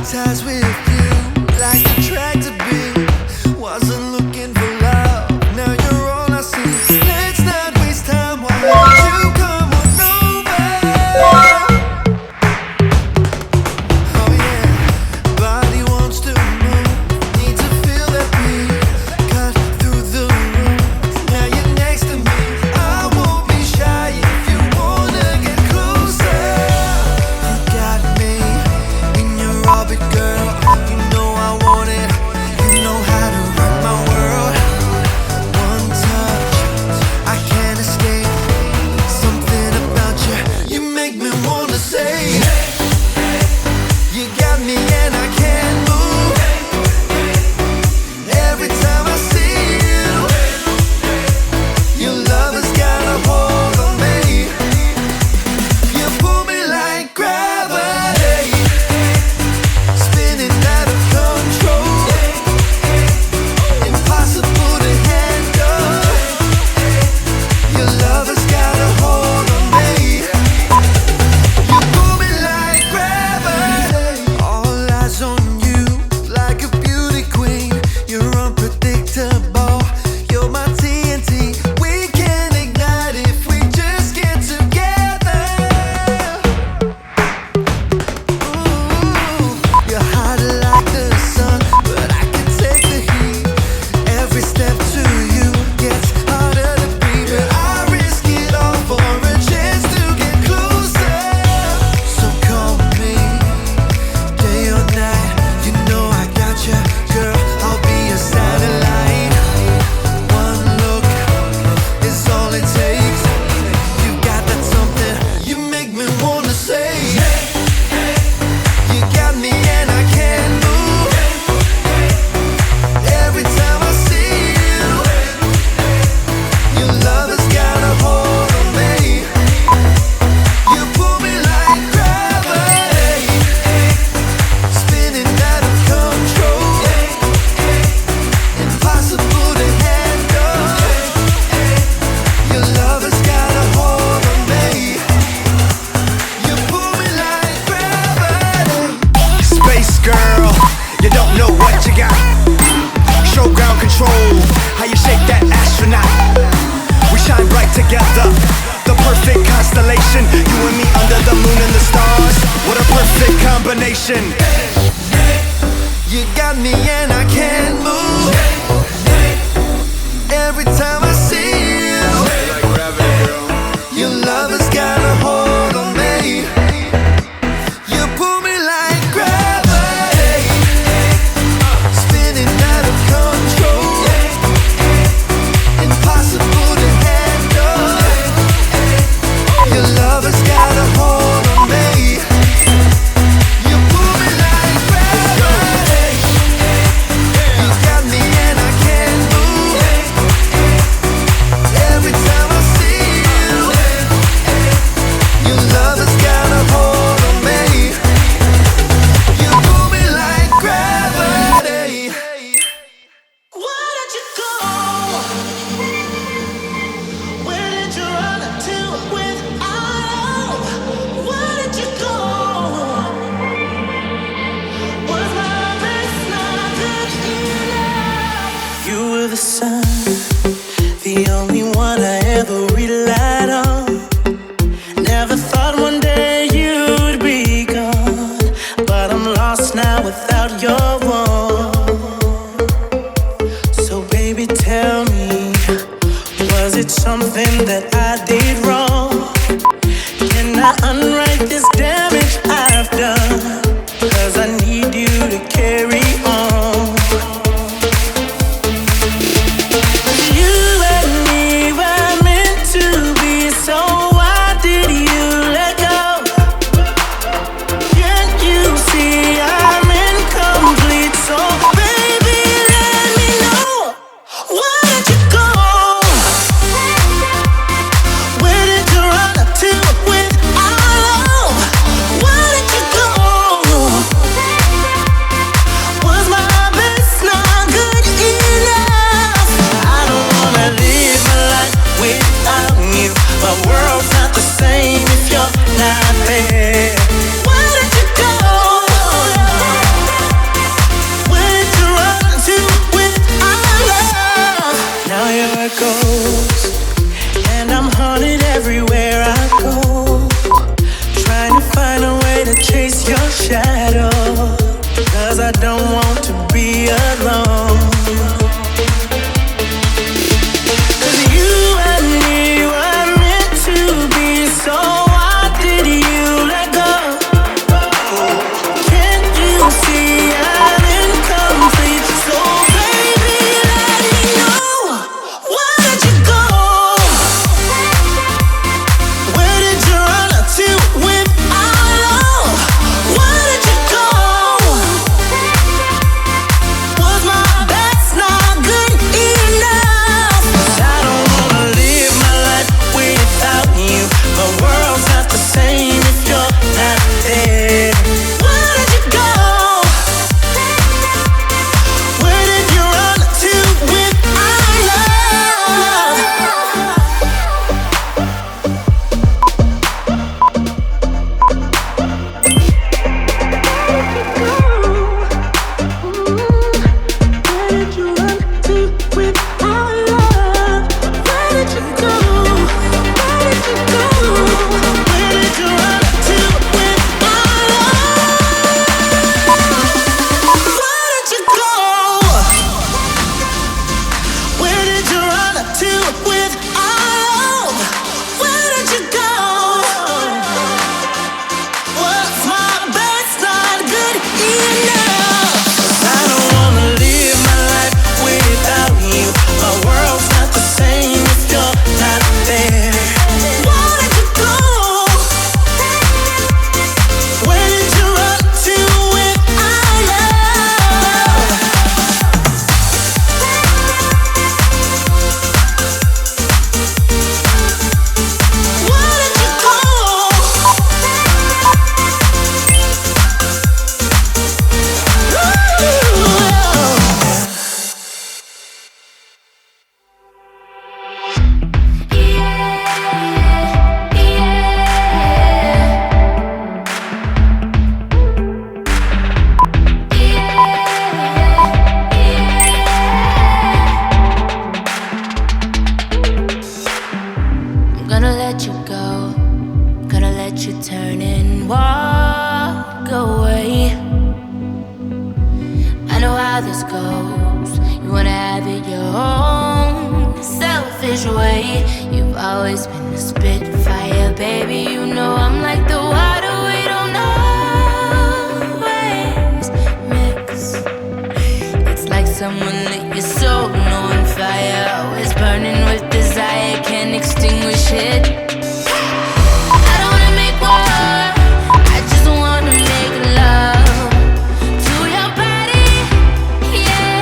hypnotized with you like the track to be. Wasn't looking for love, now you're all I see. Let's not waste time, why don't you come on over? Oh yeah, body wants to move, need to feel that beat, cut through the roof. Now you're next to me, I won't be shy if you wanna get closer. You got me in your orbit, girl. You know I want it. You know how to rock my world. One touch, I can't escape. Something about you, you make me wanna say. You got me and I can't move. Every time I see you, your love has got a hold on me. You pull me like gravity, spinning out of control, impossible to handle. Your love has got a hold on me. You pull me like gravity. All eyes on you, like a beauty queen. You're unpredictable. You're my TNT. We can ignite if we just get together. Ooh, you're hot like the sun, but I can take the heat. Every step to you gets harder to breathe, but I risk it all for a chance to get closer. So call me day or night. You know I got you, girl. I'll be your satellite. One look is all it takes. You got that something, you make me wanna say. You got me and I can't move. Every time I see you, your love has got a hold on me. You pull me like gravity, spinning out of control, impossible to handle. Your love has got a hold on me. You pull me like gravity. Space girl, you don't know what you got. Show ground control, how you shake that astronaut. We shine bright together, the perfect constellation. You and me under the moon and the stars. What a perfect combination. You got me and I can't move. Every time I see you, your love has got a hold on me. You pull me like gravity, spinning out of control, impossible to handle. Your love has got a hold on me. You pull me like gravity. You got me and I can't move. chase your shadow, 'cause I don't want to be alone. 'Cause you and me were meant to be, so why did you let go? Can't you see I'm incomplete? So baby, let me know, why did you go? Where did you run to with our love? Why did you go? Was my best not good enough? 'Cause I don't wanna live my life without you. My world's not the same if you're not there. Where did you go? Where did you run to with our love? Where did you run to with our love? Where did you go? Where did you go? Where did you run to with our love? Where did you go? Where did you run to with our love? Where did you go? Was my best not good enough? 'Cause I don't wanna live my life without you. My world's not the same if you're not there. Why did you go? Where did you run to with our love? Where did you go? I'm gonna let you go, gonna let you turn and walk away. I know how this goes, you wanna have it your own selfish way. You've always been a spitfire, baby, you know I'm like the water, we don't always mix. It's like someone lit your soul on fire, always burning with desire, can't extinguish it. I don't wanna make war, I just wanna make love to your body, yeah.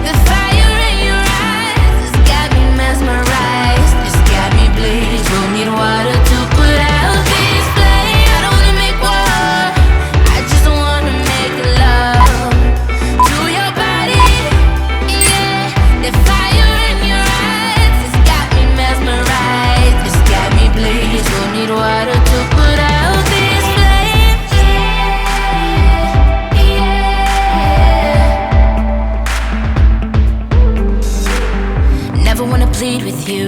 The fire in your eyes, it's got me mesmerized, it's got me bleed. Don't need water to put out these flames. I don't wanna make war, I just wanna make love to your body, yeah. The fire in your eyes, it's got me mesmerized, it's got me bleed. Don't need water to put out these flames, yeah, yeah. Never wanna plead with you,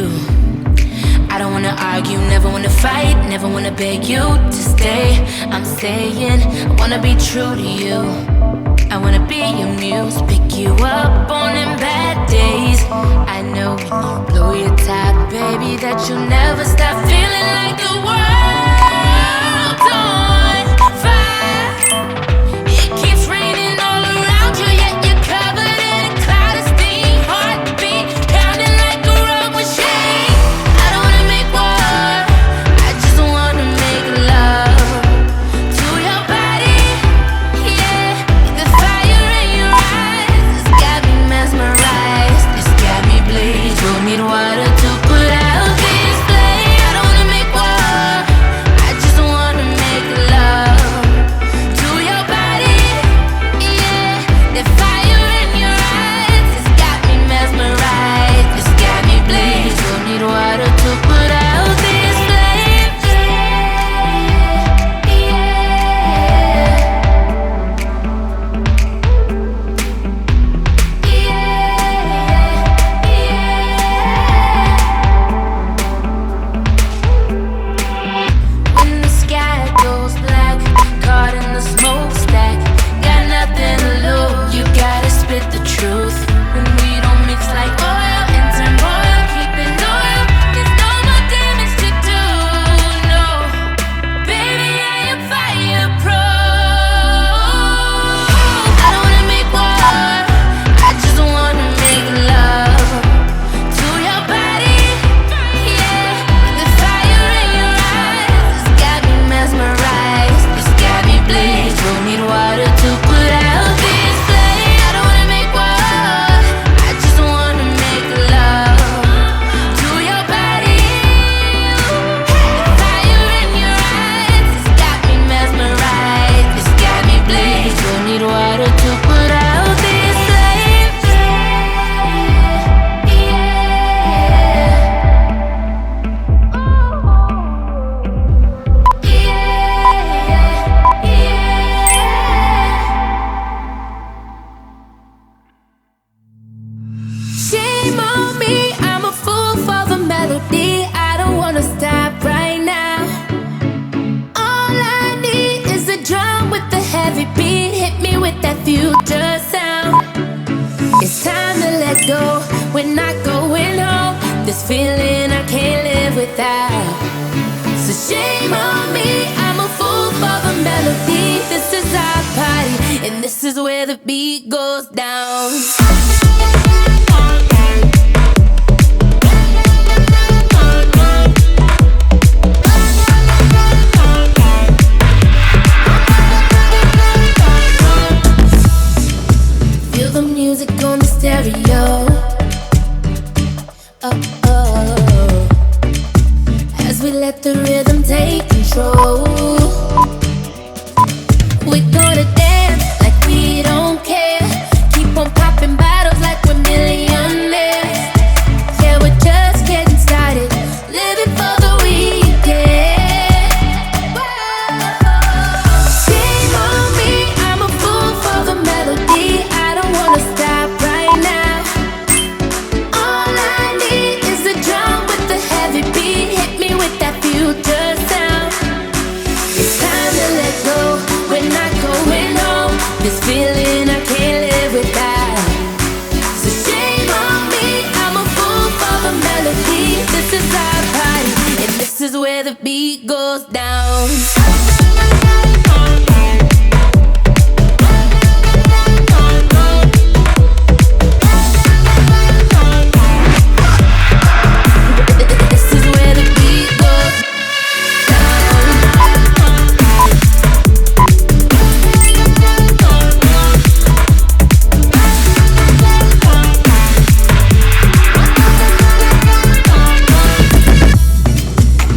I don't wanna argue, never wanna fight, never wanna beg you to stay. I'm saying I wanna be true to you, I wanna be your muse, pick you up on them bad days. I know when you blow your top, baby, that you'll never stop feeling like the world's on fire. It keeps raining all around you, yet you're covered in a cloud of steam. Heartbeat pounding like a rock machine. I don't wanna make war, I just wanna make love to your body, yeah. The fire in your eyes, it's got me mesmerized, it's got me bleed. Don't need water to put out these flames. I don't wanna make war, heavy beat hit me with that future sound. It's time to let go, we're not going home. This feeling I can't live without. So shame on me, I'm a fool for the melody. This is our party, and this is where the beat goes down. Feel the music on the stereo. Oh, oh. As we let the rhythm take control. We're gonna dance like we don't care. Keep on popping bottles like we're millionaires. Yeah, we're just getting started, living for the weekend. Shame on me, I'm a fool for the melody. I don't wanna stop right now. All I need is a drum with a heavy beat. Hit me with that future sound. It's time to let go, we're not going home. This feeling I can't live without. So shame on me, I'm a fool for the melody. This is our party, and this is where the beat goes down. This is where the beat goes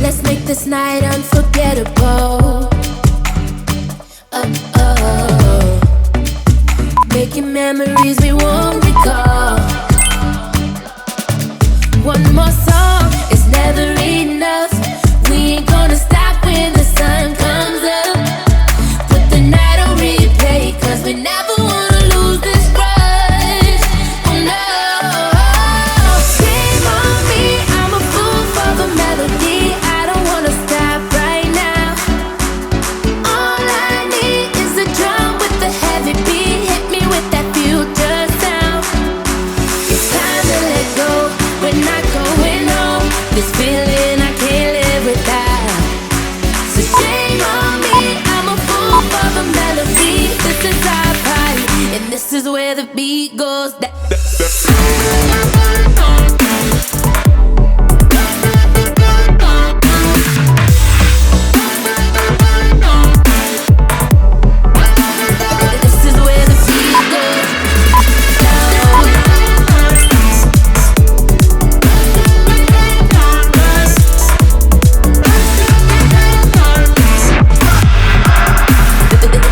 Let's make this night unforgettable. Oh, oh. Making memories we won't recall. One more song is never enough. We ain't gonna stop when the sun comes up. Put the night on replay, cause we never wanna lose this rush. Oh no. Shame on me, I'm a fool for the melody. I don't wanna stop right now. All I need is a drum with a heavy beat. Hit me with that future sound. It's time to let go, we're not going home. This feeling I can't live without. So shame on me, I'm a fool for the melody. This is our party, and this is where the beat goes down. This is where the beat goes down.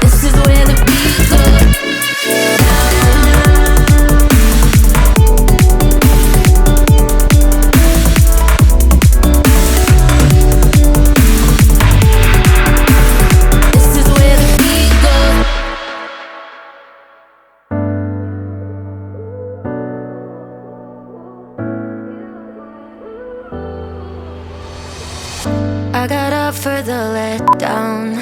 This is where the beat goes down. This is where the beat goes. I got up for the letdown,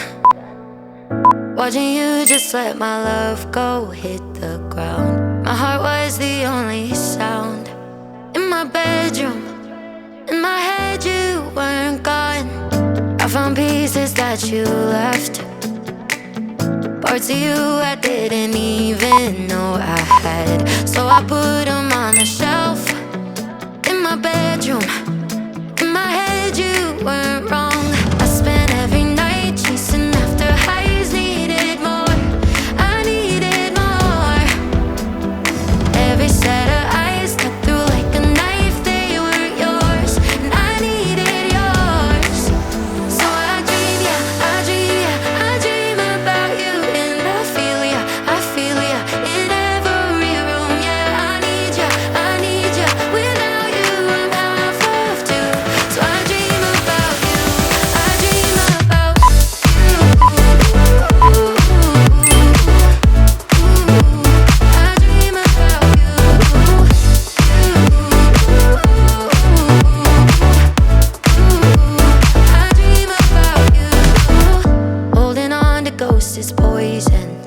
watching you just let my love go hit the ground. My heart was the only sound in my bedroom. In my head you weren't gone. I found pieces that you left, parts of you I didn't even know I had. So I put them on the shelf in my bedroom. In my head you weren't wrong. I spent every night chasing after highs. Needed more, I needed more. Every set of eyes cut through like a knife. They were yours, and I needed yours. So I dream, yeah, I dream, yeah, I dream about you. And I feel ya in every room. Yeah, I need ya, without you I'm half of two. So I dream about you, I dream about you. I dream about you. I dream about you. Holding on to ghosts is poison.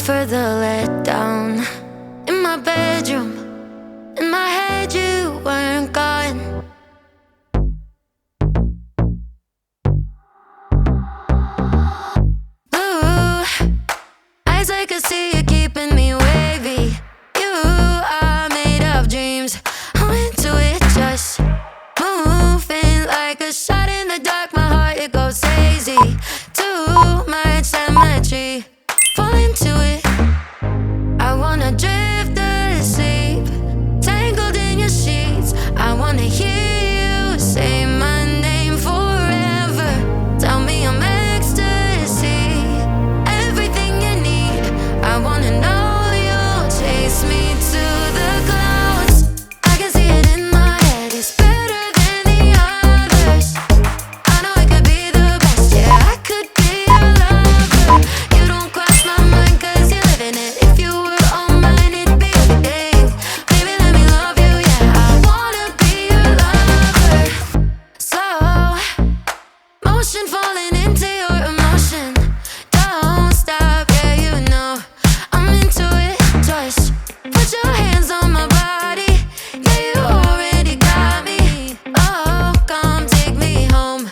further let down. In my bedroom, in my head you weren't gone. Ooh, eyes I could see you keeping me wavy. You are made of dreams. I'm into it, just moving like a shot in the dark. My heart, it goes hazy. Too much symmetry. Fall into it. I wanna drift asleep, tangled in your sheets. I wanna hear you say my name forever. Tell me I'm ecstasy, everything you need. I wanna know you'll chase me to the clouds. I can see it in my head, it's better than the others. I know it could be the best, yeah, I could be your lover. You don't cross my mind cause you're living it. If you were all mine, it'd be a thing. Baby, let me love you, yeah, I wanna be your lover. Slow motion falling into your emotion. Don't stop, yeah, you know I'm into it. Just put your hands on my body. Yeah, you already got me. Oh, come take me home.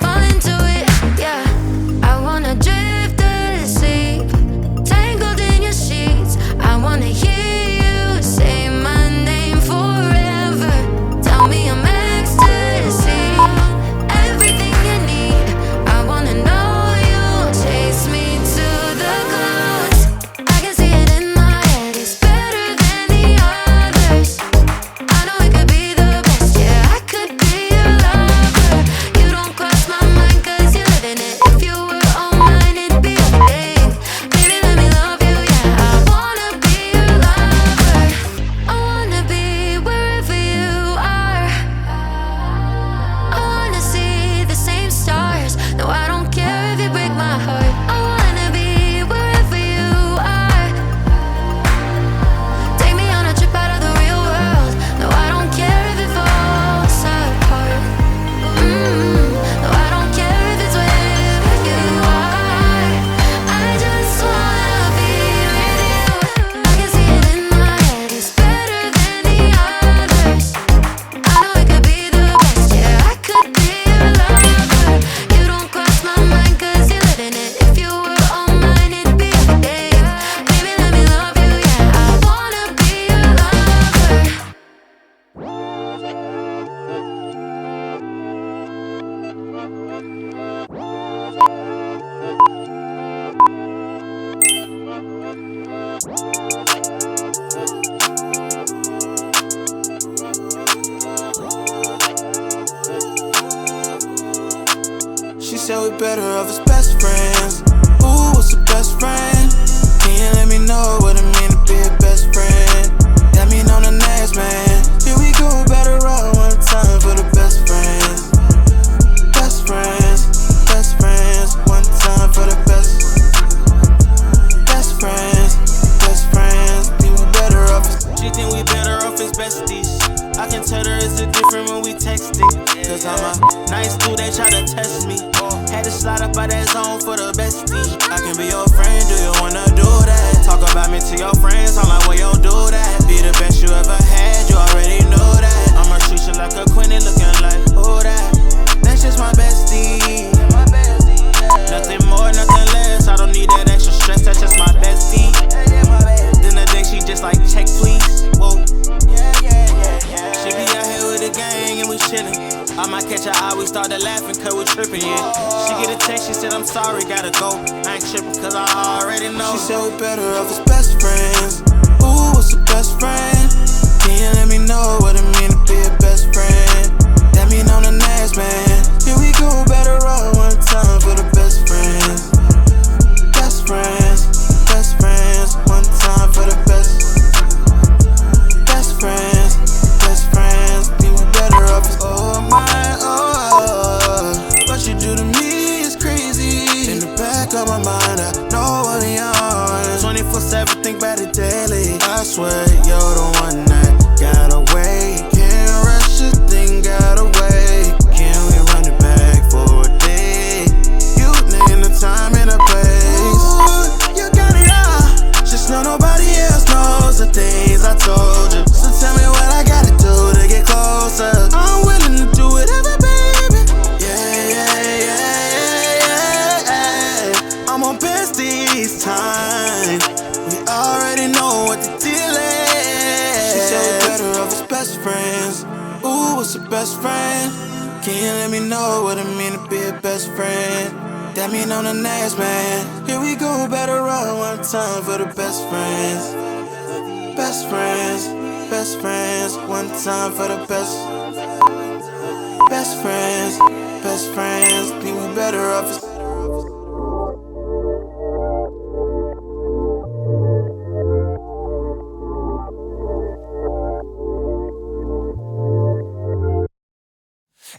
Fall into it, yeah. I wanna drift asleep, tangled in your sheets. I wanna hear you say my name forever. Tell me I'm ecstasy, everything you need. I wanna know you'll chase me to the clouds. I can see it in my head, it's better than the others. I know it could be the best, yeah, I could be your lover. You don't cross my mind cause you're living it. If you were all mine, it'd be a thing. Baby, let me love you, yeah, I wanna be your lover. I wanna be wherever you are. I wanna see the same stars. No, I don't care if you break my heart. I wanna be wherever you are. Take me on a trip out of the real world. No, I don't care if it falls apart. No, I don't care if it's where you are. I just wanna be with you. I can see it in my head, it's better than the others. I know it could be the best, yeah, I could be your lover. You don't cross my mind cause you're living it. If you were all mine, it'd be a thing. Baby, let me love you, yeah, I wanna be your lover. She said we better off as best friends. Ooh, what's a best friend? Can you let me know what it mean to be a best friend? That mean on the next man. Here we go, better off one time for the best friends. Best friends, one time for the best. Best friends, think we better off as. She think we better off as besties. I can tell her it's a different when we texting. Cause I'm a nice dude, they try to test me. Had to slide up by that zone for the bestie. I can be your friend, do you wanna do that? Talk about me to your friends, I'm like, well, yo, do that. Be the best you ever had, you already know that. I'ma treat you like a queen, they looking like, who that? That's just my bestie. Nothing more, nothing less. I don't need that extra stress, that's just my bestie. Then the day she just like, check please. Whoa. She be out here with the gang and we chillin'. I might catch her eye, we started laughing cause we trippin', yeah. She get a text, she said I'm sorry, gotta go. I ain't trippin' cause I already know. She said we better off as best friends. Ooh, what's a best friend? Can you let me know what it mean to be a best friend? That mean on the next man. Here we go, better off one time for the best friends. Best friends, one time for the best. Best friends, think we better off as. Oh my, oh, what you do to me is crazy. In the back of my mind, I know what we on. 24/7, think about it daily. I swear, you're the one that got away. Can't rush a thing, got away. Can we run it back for a day? You name the time and the place. Ooh, you got it all. this time. We already know what the deal is. She said better off as best friends. Ooh, what's a best friend? Can you let me know what it mean to be a best friend? That mean on the next man. Here we go, better run one time for the best friends. Best friends, best friends, one time for the best. Best friends, best friends, think we better off as.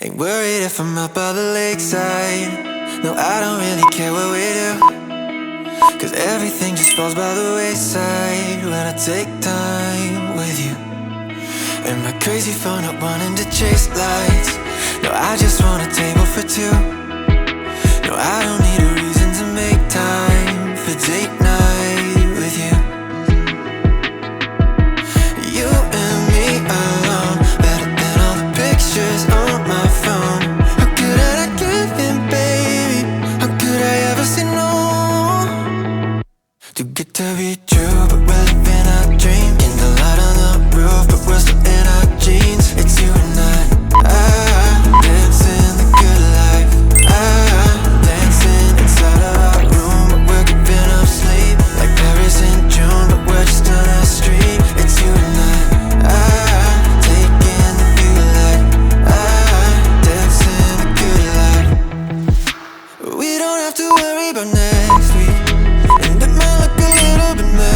Ain't worried if I'm up by the lakeside. No, I don't really care what we do, 'cause everything just falls by the wayside when I take time with you. Am I crazy for not wanting to chase lights? No, I just want a table for two. No, I don't need a reason to make time for date night with you. You and me alone, better than all the pictures on my phone. How could I not give in, baby? How could I ever say no? Too good to be true, but we're living our dream. In the light on the roof, but we're still in our jeans. It's you and I dancing the good life. Dancing inside of our room, but we're giving up sleep. Like Paris in June, but we're just on our street. It's you and I taking the view like dancing the good life. We don't have to worry about next week, and it might look a little bit messy.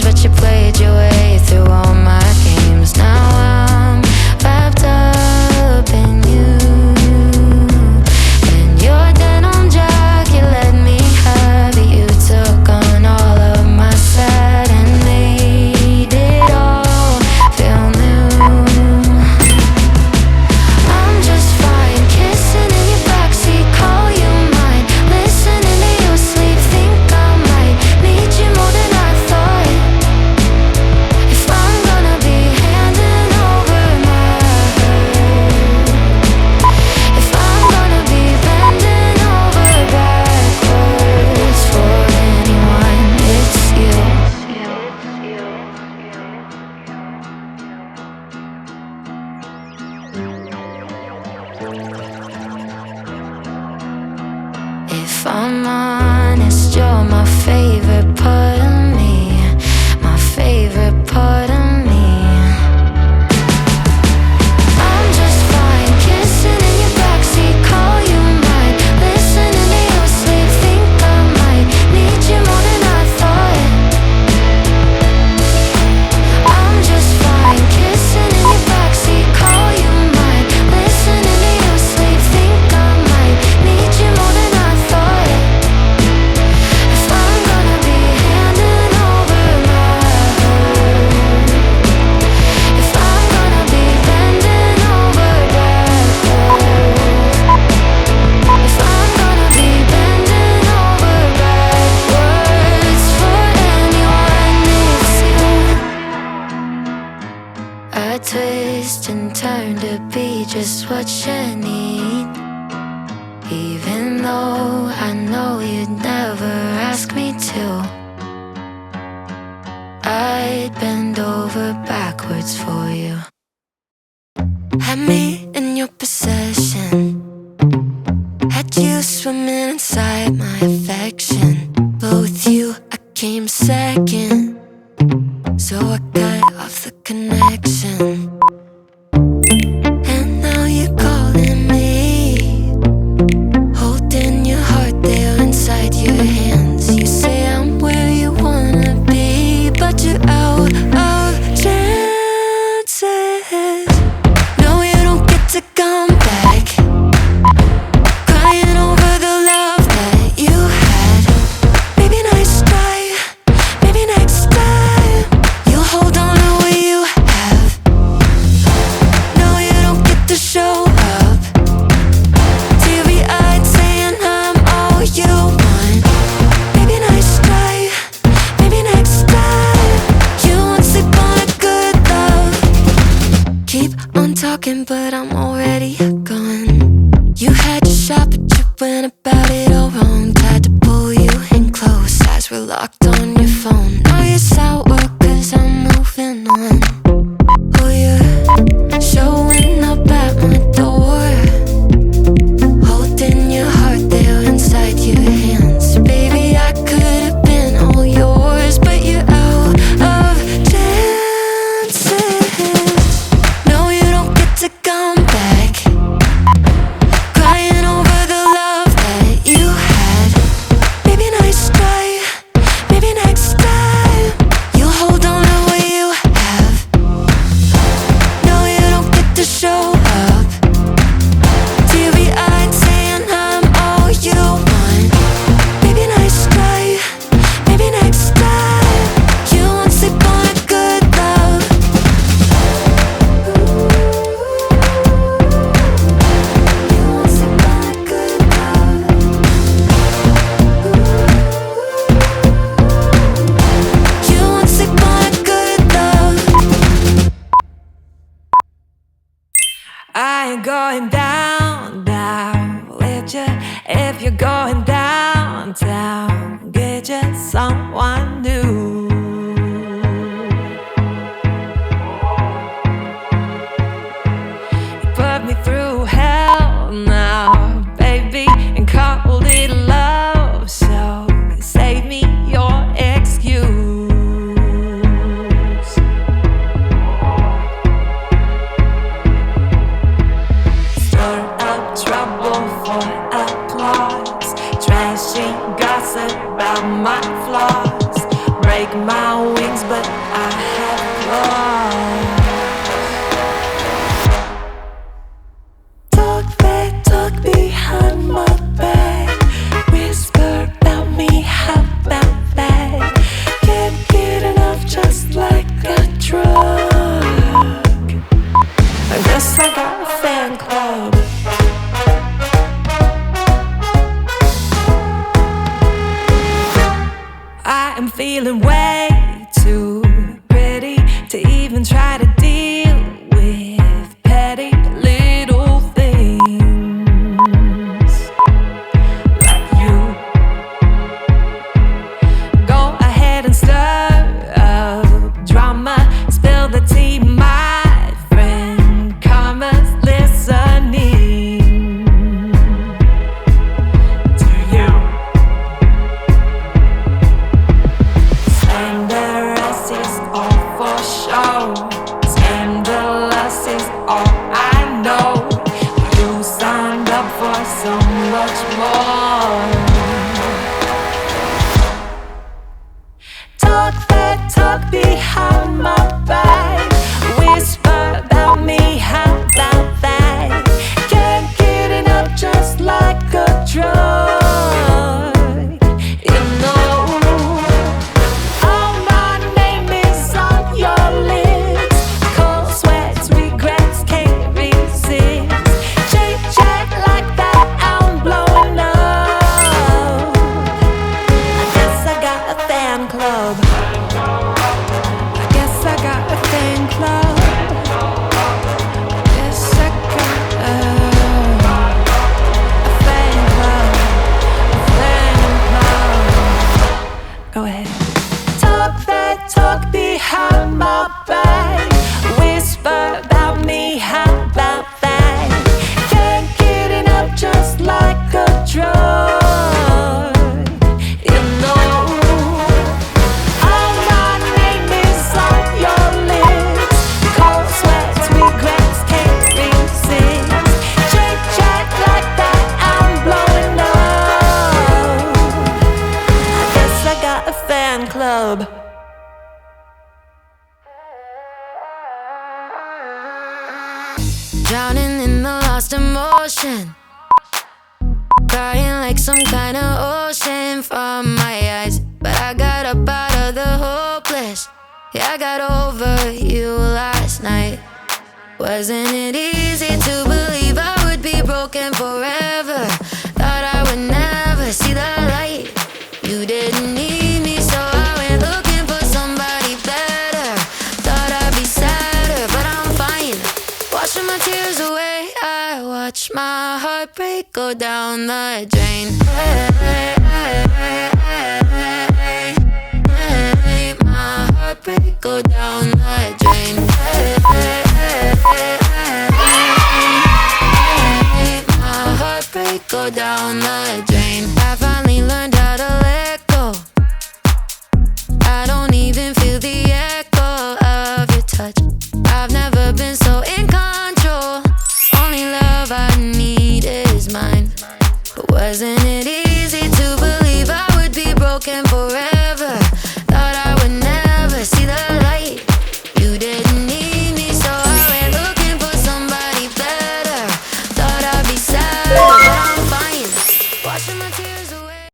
but you played your way through all my games. Now I'm wrapped up in you. And your denim jacket let me have it. You took on all of my sad and made it all feel new. I'm just fine, kissing in your backseat, call you mine, listening to you sleep, think I might need you more than I thought. If I'm gonna be handing over my hurt, if I'm gonna be bending over backwards for anyone, it's you. If I'm honest, you're my favorite part of me, my favorite part of me. I'm just fine, kissing in your backseat, call you mine, listening to you sleep, think I might need you more than I thought. I'm just fine, kissing in your backseat, call you mine, listening to you sleep, think I might need you more than I thought. If I'm gonna be handing over my hurt, if I'm gonna be bending over backwards, if I'm gonna be bending over backwards for anyone, it's you. I twist and turn to be just what you need, even though I know you'd never ask me to. I'd bend over backwards for you. Had me in your possession, had you swimming inside my affection, but with you I came second, so I cut off the connection. And now you're calling me, holding your heart there inside your hands. You say I'm where you wanna be, but you're out of chances. No, you don't get to come back, crying over the love that you had. Maybe nice try, maybe next time you'll hold on to what you have. No, you don't get to show up, teary-eyed saying I'm all you want. Maybe nice try, maybe next time you won't sleep on a good love. Keep on talking, but I'm already gone. You had your shot, but you went about it all wrong. Tried to pull you in close, eyes were locked on your phone. Now you're sour, cause I'm moving on. Oh, you're showing up at my door, holding your heart there inside your hands. Baby, I could have been all yours, but you're out of chances. No, you don't get to come back, crying over the love that you had. Maybe nice try, maybe next time you'll hold on to what you have. No, you don't get to show up, teary-eyed saying I'm all you want. Maybe nice try, maybe next time you won't sleep on a good love. You won't sleep on a good love. You won't sleep on a good love. I ain't going down, down with you. If you're going downtown, get you someone new. You put me through hell now, baby, and called it love. So save me your excuse. Stir up trouble for applause, trashy gossip about my flaws. Break my wings, but feeling way too pretty to even try to deal with petty little things like you. Go ahead and stir up drama, spill the tea, my friend. Karma's listening to you. Scandalous is all for show. Scandalous is all I know. You signed up for so much more. Talk that talk behind my back. Whisper about me, how about that? Can't get enough, just like a drug. You know, all my name is on your lips. Cold sweats, regrets, can't resist. Chit chat like that, I'm blowing up. I guess I got a fan club. I guess I got a fan club. Guess I got a fan club. A fan club. Go ahead. Talk that talk behind my back. Whisper about me, how about that? Can't get enough, just like a drug. You know, all my name is on your lips. Cold sweats, regrets, can't resist. Chit chat like that, I'm blowing up. I guess I got a fan club. Drowning in the lost emotion, crying like some kind of ocean from my eyes. But I got up out of the hopeless. Yeah, I got over you last night. Wasn't it easy to believe I would be broken forever? Thought I would never see the light. You didn't need me, so I went looking for somebody better. Thought I'd be sadder, but I'm fine. Washing my tears away, I watch my heartbreak go down the drain. My heartbreak go down the drain. My heartbreak go down the drain. I finally learned how to let go. I don't even feel the echo of your touch. I've never been so in control. Only love I need is mine. But wasn't it easy to believe I would be broken forever? Thought I would never see the light. You didn't need me, so I went looking for somebody better. Thought I'd be sad, but I'm fine. Washing my tears away.